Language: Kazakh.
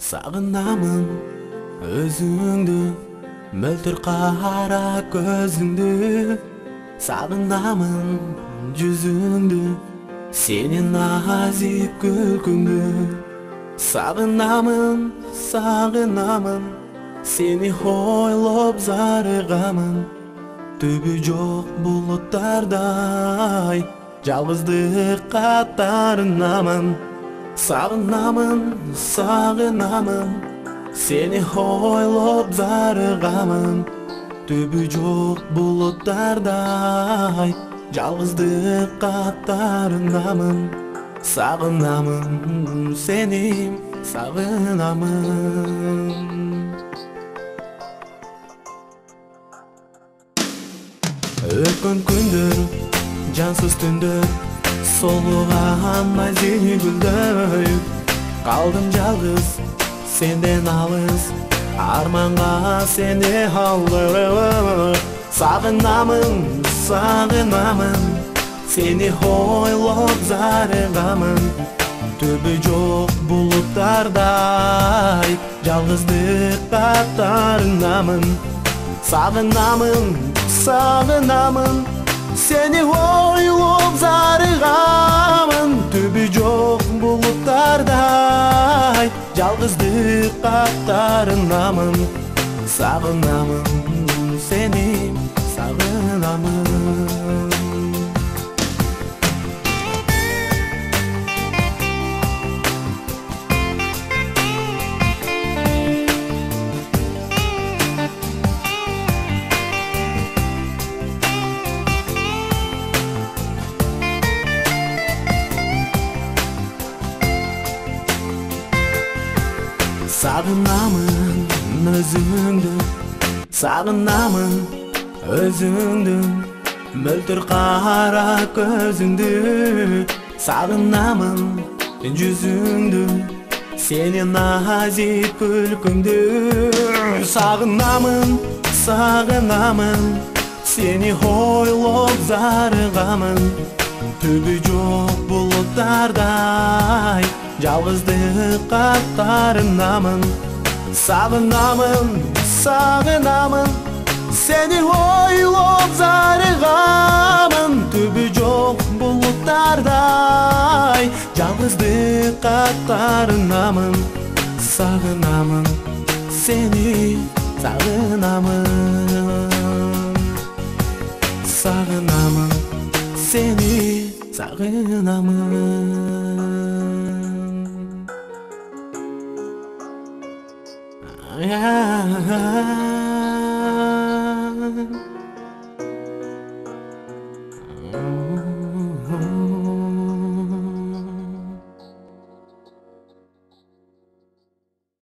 Sağınamın özüңdü, mөлтүр кара көзүңдү. Sağınamın жүзүңдү, senin nazik күлкүңдү. Sağınamın, sağınamın, seni ойлоп зарыгамын. Түбү жок булуттардай, жалгыздык катарынамын. Sağınamın, sağınamın, seni ойлоп зарыгамын. Түбү жок булуттардай, жалгыздык катарынамын. Sağınamın, seni sağınamın. Өткөн күндөр, жансыз түндөр, солуган мазини гүлдөй. Калдым жалгыз, сенден алыс, арманга сени алдырып. Сагынамын, сагынамын, seni ойлоп зарыгамын. Түбү жок булуттардай, жалгыздык катарынамын. Sağınamın, sağınamın, seni ойлоп зарыгамын. Түбү жок булуттардай, жалгыздык катарынамын. Sağınamın, seni sağınamın. Sağınamın özüңdү, sağınamın özüңdү, мөлтүр кара көзүңдү. Sağınamın жүзүңдү, senin nazik күлкүңдү. Sağınamın, sağınamın, seni ойлоп зарыгамын. Түбү жок булуттардай, жалгыздык катарынамын. Sağınamın, sağınamın, seni ойлоп зарыгамын. Түбү жок булуттардай, жалгыздык катарынамын. Sağınamın, seni sağınamın. Sağınamın, seni sağınamın. Yeah.